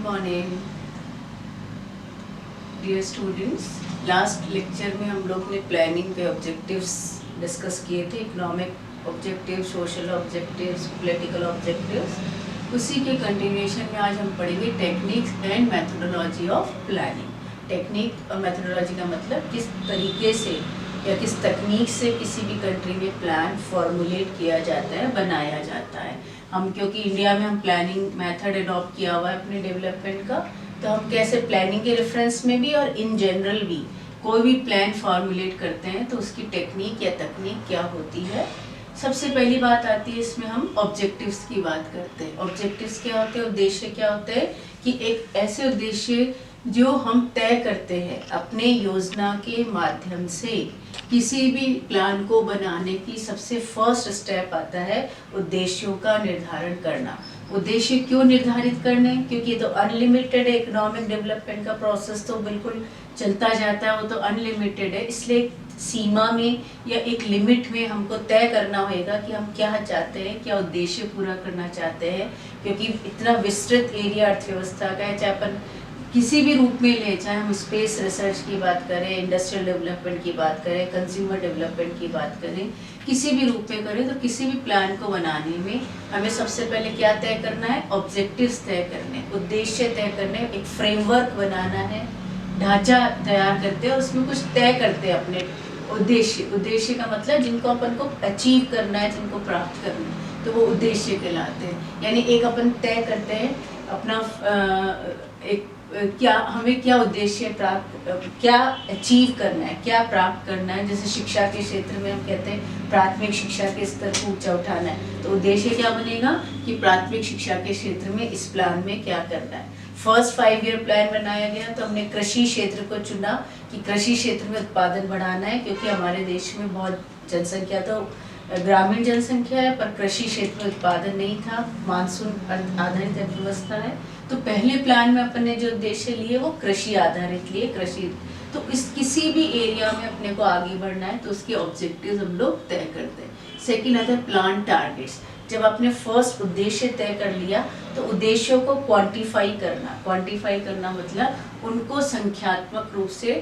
Morning dear students. Last lecture में हम लोग ने प्लानिंग के ऑब्जेक्टिव्स डिस्कस किए थे, economic objective, social objectives, political objectives. उसी के कंटिन्यूएशन में आज हम पढ़ेंगे techniques and methodology of planning. Technique और मेथोडोलॉजी का मतलब किस तरीके से या किस तकनीक से किसी भी कंट्री में प्लान फॉर्मुलेट किया जाता है, बनाया जाता है। हम क्योंकि इंडिया में हम प्लानिंग मेथड अडॉप्ट किया हुआ है अपने डेवलपमेंट का, तो हम कैसे प्लानिंग के रेफरेंस में भी और इन जनरल भी कोई भी प्लान फॉर्मुलेट करते हैं तो उसकी टेक्निक या तकनीक क्या होती है। सबसे पहली बात आती है इसमें हम ऑब्जेक्टिव्स की बात करते हैं। ऑब्जेक्टिव्स क्या होते हैं, उद्देश्य क्या होते हैं कि एक ऐसे उद्देश्य जो हम तय करते हैं अपने योजना के माध्यम से। किसी भी प्लान को बनाने की सबसे फर्स्ट स्टेप आता है उद्देश्यों का निर्धारण करना। उद्देश्य क्यों निर्धारित करने, क्योंकि तो अनलिमिटेड है। इकोनॉमिक डेवलपमेंट का प्रोसेस तो बिल्कुल चलता जाता है, वो तो अनलिमिटेड है। इसलिए सीमा में या एक लिमिट में हमको तय करना होगा कि हम क्या चाहते हैं, क्या उद्देश्य पूरा करना चाहते हैं। क्योंकि इतना विस्तृत एरिया अर्थव्यवस्था का है, चाहे अपन किसी भी रूप में लें, चाहे हम स्पेस रिसर्च की बात करें, इंडस्ट्रियल डेवलपमेंट की बात करें, कंज्यूमर डेवलपमेंट की बात करें, किसी भी रूप में करें, तो किसी भी प्लान को बनाने में हमें सबसे पहले क्या तय करना है, ऑब्जेक्टिव्स तय करने, उद्देश्य तय करने, एक फ्रेमवर्क बनाना है, ढांचा तैयार करते हैं, उसमें कुछ तय करते हैं अपने उद्देश्य। उद्देश्य का मतलब जिनको अपन को अचीव करना है, जिनको प्राप्त करना है, तो वो उद्देश्य कहलाते हैं। यानी एक अपन तय करते हैं अपना एक क्या हमें क्या उद्देश्य प्राप्त, क्या अचीव करना है, क्या प्राप्त करना है। जैसे शिक्षा के क्षेत्र में हम कहते हैं प्राथमिक शिक्षा के स्तर को ऊंचा उठाना है, तो उद्देश्य क्या बनेगा कि प्राथमिक शिक्षा के क्षेत्र में इस प्लान में क्या करना है। फर्स्ट 5 ईयर प्लान बनाया गया तो हमने कृषि क्षेत्र को चुना कि कृषि क्षेत्र में उत्पादन बढ़ाना है, क्योंकि हमारे देश में बहुत जनसंख्या तो ग्रामीण जनसंख्या है, पर कृषि क्षेत्र में उत्पादन नहीं था, मानसून आधारित अर्थव्यवस्था है। तो पहले प्लान में अपन ने जो उद्देश्य लिए वो कृषि आधारित लिए। कृषि तो इस किसी भी एरिया में अपने को आगे बढ़ना है तो उसके ऑब्जेक्टिव्स हम लोग तय करते हैं। सेकंड आता है प्लान टारगेट्स। जब आपने फर्स्ट उद्देश्य तय कर लिया तो उद्देश्यों को क्वांटिफाई करना। क्वांटिफाई करना मतलब उनको संख्यात्मक रूप से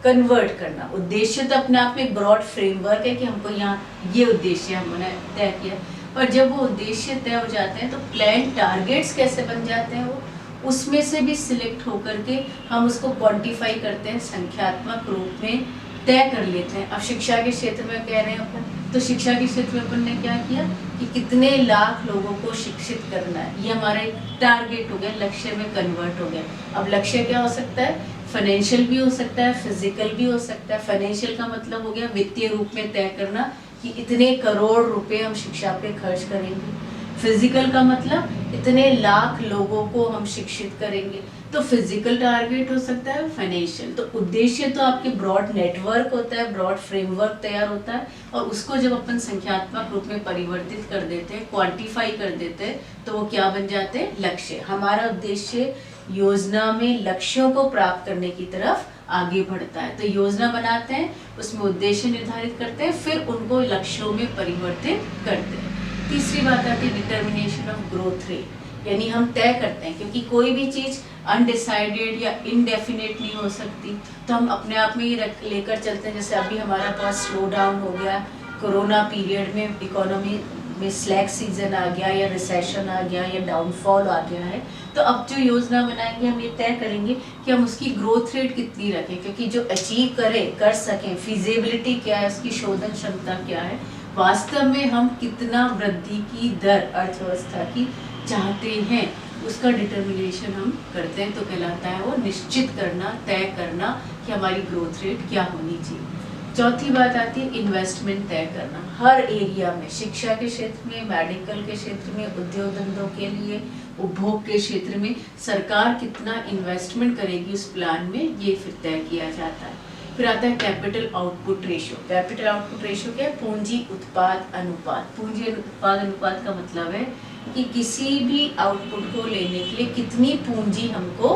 कन्वर्ट करना। उद्देश्य तो अपने आप में एक ब्रॉड फ्रेमवर्क है कि हमको यहाँ ये उद्देश्य हमने तय किया, पर जब वो उद्देश्य तय हो जाते हैं तो प्लान टारगेट्स कैसे बन जाते हैं, वो उसमें से भी सिलेक्ट होकर के हम उसको क्वांटिफाई करते हैं, संख्यात्मक रूप में तय कर लेते हैं। अब शिक्षा के क्षेत्र में कह रहे हैं अपन, तो शिक्षा के क्षेत्र में अपन ने क्या किया कि कितने लाख लोगों को शिक्षित करना है, ये हमारा एक टारगेट हो गया, लक्ष्य में कन्वर्ट हो गया। अब लक्ष्य क्या हो सकता है, फाइनेंशियल भी हो सकता है, फिजिकल भी हो सकता है। फाइनेंशियल का मतलब हो गया वित्तीय रूप में तय करना कि इतने करोड़ रुपए हम शिक्षा पे खर्च करेंगे। फिजिकल का मतलब इतने लाख लोगों को हम शिक्षित करेंगे। तो फिजिकल टारगेट हो सकता है, फाइनेंशियल। तो उद्देश्य तो आपके ब्रॉड नेटवर्क होता है, ब्रॉड फ्रेमवर्क तैयार होता है, और उसको जब अपन संख्यात्मक रूप में परिवर्तित कर देते हैं, क्वांटिफाई कर देते हैं, तो वो क्या बन जाते हैं, लक्ष्य। हमारा उद्देश्य योजना में लक्ष्यों को प्राप्त करने की तरफ आगे बढ़ता है। तो योजना बनाते हैं, उसमें उद्देश्य निर्धारित करते हैं, फिर उनको लक्ष्यों में परिवर्तित करते हैं। तीसरी बात आती है डिटर्मिनेशन ऑफ ग्रोथ रेट। यानी हम तय करते हैं, क्योंकि कोई भी चीज़ अनडिसाइडेड या इनडेफिनेट नहीं हो सकती, तो हम अपने आप में ही लेकर चलते हैं। जैसे अभी हमारा बहुत स्लो डाउन हो गया, कोरोना पीरियड में इकोनॉमी में स्लैक सीजन आ गया, या रिसेशन आ गया, या डाउनफॉल आ गया है, तो अब जो योजना बनाएंगे हम ये तय करेंगे कि हम उसकी ग्रोथ रेट कितनी रखें, क्योंकि जो अचीव कर सकें, फिजिबिलिटी क्या है, उसकी शोधन क्षमता क्या है, वास्तव में हम कितना वृद्धि की दर अर्थव्यवस्था की चाहते हैं, उसका डिटर्मिनेशन हम करते हैं। तो कहलाता है वो निश्चित करना, तय करना कि हमारी ग्रोथ रेट क्या होनी चाहिए। चौथी बात आती है इन्वेस्टमेंट तय करना। हर एरिया में, शिक्षा के क्षेत्र में, मेडिकल के क्षेत्र में, उद्योग धंधों के लिए, उपभोग के क्षेत्र में सरकार कितना इन्वेस्टमेंट करेगी उस प्लान में, ये फिर तय किया जाता है। फिर आता है capital output ratio. Capital output ratio क्या है, पूंजी उत्पाद अनुपात। पूंजी उत्पाद अनुपात का मतलब है कि किसी भी आउटपुट को लेने के लिए कितनी पूंजी हमको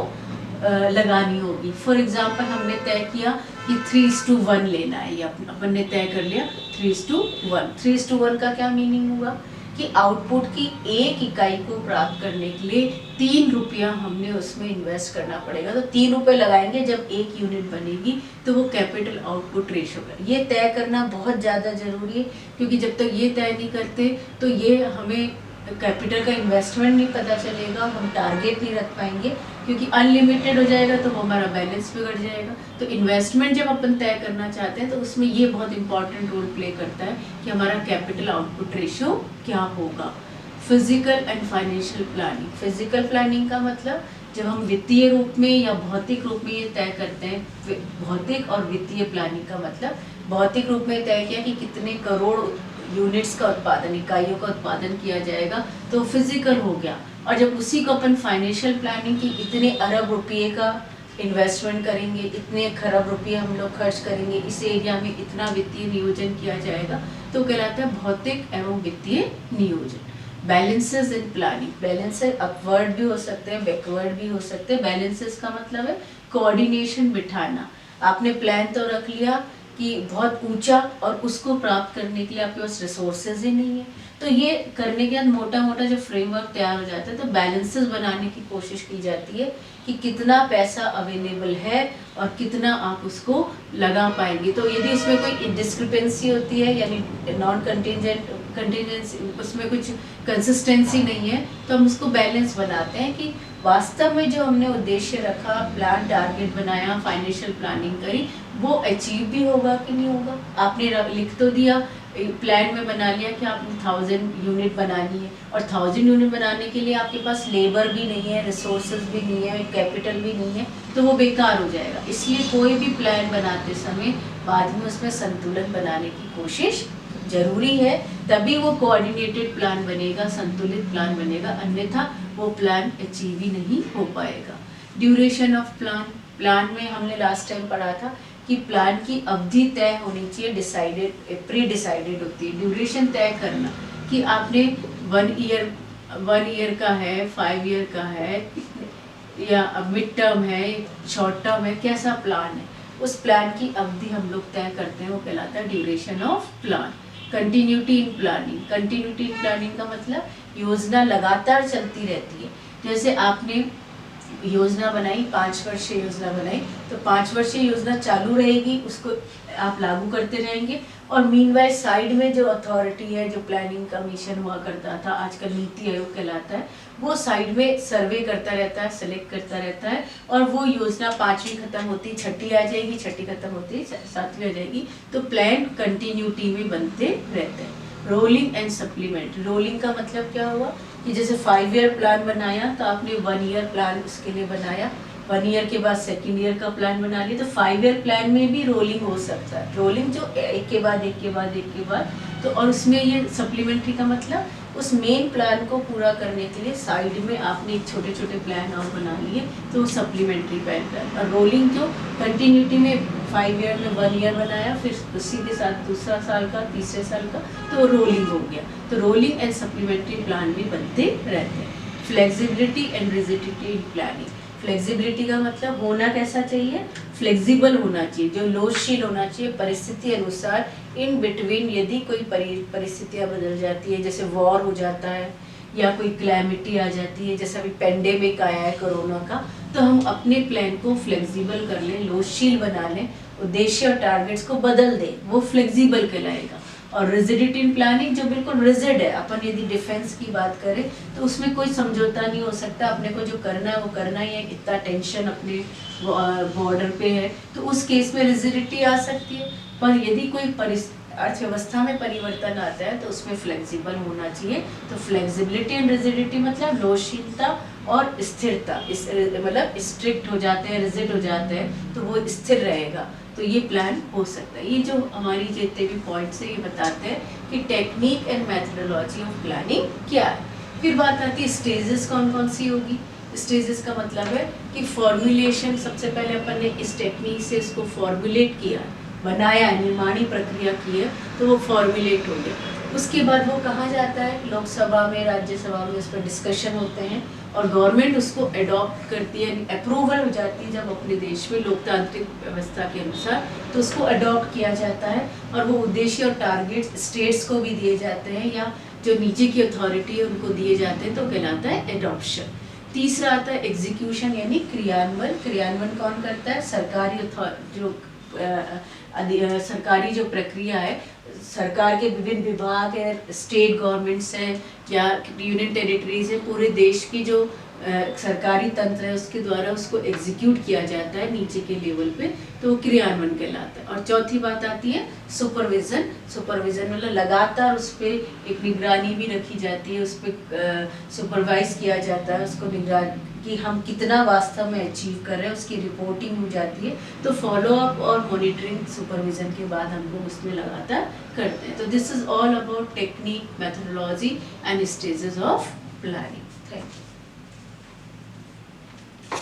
लगानी होगी। फॉर एग्जाम्पल हमने तय किया कि 3:1 लेना है, या अपन ने तय कर लिया 3:1। 3:1 का क्या मीनिंग हुआ कि आउटपुट की 1 इकाई को प्राप्त करने के लिए 3 रुपया हमने उसमें इन्वेस्ट करना पड़ेगा। तो 3 रुपये लगाएंगे जब 1 यूनिट बनेगी, तो वो कैपिटल आउटपुट रेशो है। ये तय करना बहुत ज़्यादा ज़रूरी है, क्योंकि जब तक ये तय नहीं करते तो ये हमें कैपिटल का इन्वेस्टमेंट नहीं पता चलेगा, हम टारगेट नहीं रख पाएंगे, क्योंकि अनलिमिटेड हो जाएगा तो हमारा बैलेंस बिगड़ जाएगा। तो इन्वेस्टमेंट जब अपन तय करना चाहते हैं तो उसमें ये बहुत इंपॉर्टेंट रोल प्ले करता है कि हमारा कैपिटल आउटपुट रेशियो क्या होगा। Physical and financial planning. Physical planning का मतलब जब हम वित्तीय रूप में या भौतिक रूप में ये तय करते हैं। भौतिक और वित्तीय प्लानिंग का मतलब भौतिक रूप में तय किया कि कितने करोड़ यूनिट्स का उत्पादन, इकाइयों का उत्पादन किया जाएगा, तो फिजिकल हो गया। और जब उसी को अपन फाइनेंशियल प्लानिंग की इतने अरब रुपये का इन्वेस्टमेंट करेंगे, इतने खरब रुपये हम लोग खर्च करेंगे, इस एरिया में इतना वित्तीय नियोजन किया जाएगा, तो कहलाता है भौतिक एवं वित्तीय नियोजन। Balances in planning. Balances upward भी हो सकते हैं, बैकवर्ड भी हो सकते हैं। बैलेंसेस का मतलब है कोऑर्डिनेशन बिठाना। आपने प्लान तो रख लिया कि बहुत ऊंचा, और उसको प्राप्त करने के लिए आपके पास रिसोर्सेज ही नहीं है, तो ये करने के बाद मोटा मोटा जब फ्रेमवर्क तैयार हो जाता है तो बैलेंसेस बनाने की कोशिश की जाती है कि कितना पैसा अवेलेबल है और कितना आप उसको लगा पाएंगे। तो यदि उसमें कोई डिस्क्रिपेंसी होती है, यानी नॉन कंटिजेंसी, उसमें कुछ कंसिस्टेंसी नहीं है, तो हम उसको बैलेंस बनाते हैं कि वास्तव में जो हमने उद्देश्य रखा, प्लान टारगेट बनाया, फाइनेंशियल प्लानिंग करी, वो अचीव भी होगा कि नहीं होगा। आपने लिख तो दिया, प्लान में बना लिया कि आपने 1000 यूनिट बनानी है, और 1000 यूनिट बनाने के लिए आपके पास लेबर भी नहीं है, रिसोर्सेज भी नहीं है, कैपिटल भी नहीं है, तो वो बेकार हो जाएगा। इसलिए कोई भी प्लान बनाते समय बाद में उसमें संतुलन बनाने की कोशिश जरूरी है, तभी वो कोऑर्डिनेटेड प्लान बनेगा, संतुलित प्लान बनेगा, अन्यथा वो प्लान अचीव ही नहीं हो पाएगा। Duration of plan. प्लान में हमने लास्ट टाइम पढ़ा था कि प्लान की अवधि तय होनी चाहिए, डिसाइडेड प्री डिसाइडेड होती है। ड्यूरेशन तय करना कि आपने 1 ईयर का है, 5 ईयर का है, या मिड टर्म है, शॉर्ट टर्म है, कैसा प्लान है, उस प्लान की अवधि हम लोग तय करते हैं, वो कहलाता है duration of plan. Continuity in planning. Continuity in planning का मतलब योजना लगातार चलती रहती है। जैसे आपने योजना बनाई, 5 वर्षीय योजना बनाई, तो 5 वर्षीय योजना चालू रहेगी, उसको आप लागू करते रहेंगे, और मीनवाइल साइड में जो अथॉरिटी है, जो प्लानिंग कमीशन हुआ करता था, आजकल नीति आयोग कहलाता है, वो साइड में सर्वे करता रहता है, सेलेक्ट करता रहता है, और वो योजना 5वीं खत्म होती, 6ठी आ जाएगी, 6ठी खत्म होती, 7वीं आ जाएगी, तो प्लान कंटिन्यूटी में बनते रहते हैं। Rolling and supplement. रोलिंग का मतलब क्या हुआ कि जैसे 5 ईयर प्लान बनाया, तो आपने 1 ईयर प्लान उसके लिए बनाया, 1 ईयर के बाद 2nd ईयर का प्लान बना लिया, तो 5 ईयर प्लान में भी रोलिंग हो सकता है। रोलिंग जो एक के बाद एक के बाद एक के बाद, तो और उसमें ये सप्लीमेंट्री का मतलब उस मेन प्लान को पूरा करने के लिए साइड में आपने छोटे छोटे प्लान और बना लिए, तो सप्लीमेंट्री प्लान। और रोलिंग जो कंटिन्यूटी में 5 ईयर में 1 ईयर बनाया, फिर उसी के साथ दूसरा साल का, तीसरे साल का, तो रोलिंग हो गया। तो रोलिंग एंड सप्लीमेंट्री प्लान भी बनते रहते हैं। Flexibility and rigidity in planning. Flexibility का मतलब होना कैसा चाहिए, फ्लेक्सिबल होना चाहिए, जो लोचशील होना चाहिए, परिस्थिति अनुसार इन बिटवीन। यदि कोई परिस्थितियाँ बदल जाती है, जैसे वॉर हो जाता है या कोई क्लैमिटी आ जाती है, जैसे अभी पेंडेमिक आया है कोरोना का, तो हम अपने प्लान को फ्लेक्सिबल कर लें, लोचशील बना लें, उद्देश्य और टारगेट्स को बदल दें, वो फ्लेक्सिबल कहलाएगा। और रिजिडिटी इन प्लानिंग जो बिल्कुल रिजिड है, अपन यदि डिफेंस की बात करें तो उसमें कोई समझौता नहीं हो सकता, अपने को जो करना है वो करना ही है, इतना टेंशन अपने बॉर्डर पे है, तो उस केस में रिजिडिटी आ सकती है। पर यदि कोई अर्थव्यवस्था में परिवर्तन आता है तो उसमें फ्लेक्सिबल होना चाहिए। तो फ्लेक्सिबिलिटी एंड रिजिडिटी मतलब लोचशीलता और स्थिरता, मतलब स्ट्रिक्ट हो जाते हैं, रिजिड हो जाते हैं, तो वो स्थिर रहेगा, तो ये प्लान हो सकता है। ये जो हमारी जितने भी पॉइंट्स है ये बताते हैं कि technique and methodology of planning क्या है। फिर बात आती है स्टेजेस कौन कौन सी होगी। स्टेजेस का मतलब है कि फॉर्मुलेशन, सबसे पहले अपन ने इस टेक्निक से इसको फॉर्मुलेट किया, बनाया, निर्माणी प्रक्रिया की है, तो वो फॉर्मुलेट हो गया। उसके बाद वो कहाँ जाता है, लोकसभा में, राज्यसभा में, उस पर डिस्कशन होते हैं और गवर्नमेंट उसको अडॉप्ट करती है, अप्रूवल हो जाती है जब अपने देश में लोकतांत्रिक व्यवस्था के अनुसार, तो उसको अडॉप्ट किया जाता है और वो उद्देश्य और टारगेट्स स्टेट्स को भी दिए जाते हैं या जो नीचे की अथॉरिटी है उनको दिए जाते हैं तो कहलाता है एडॉप्शन। तीसरा आता है एग्जीक्यूशन यानी क्रियान्वयन। क्रियान्वयन कौन करता है? सरकारी सरकारी जो प्रक्रिया है, सरकार के विभिन्न विभाग है, स्टेट गवर्नमेंट्स हैं या यूनियन टेरिटरीज है, पूरे देश की जो सरकारी तंत्र है उसके द्वारा उसको एग्जीक्यूट किया जाता है नीचे के लेवल पे, तो वो क्रियान्वयन कहलाता है। और चौथी बात आती है सुपरविजन। सुपरविजन मतलब लगातार उस पर एक निगरानी भी रखी जाती है, उस पर सुपरवाइज किया जाता है, उसको निगरानी कि हम कितना वास्तव में अचीव कर रहे हैं उसकी रिपोर्टिंग हो जाती है। तो फॉलोअप और मॉनिटरिंग सुपरविजन के बाद हम लोग उसमें लगातार करते हैं। तो this is all about technique, methodology and stages of planning. Thank you.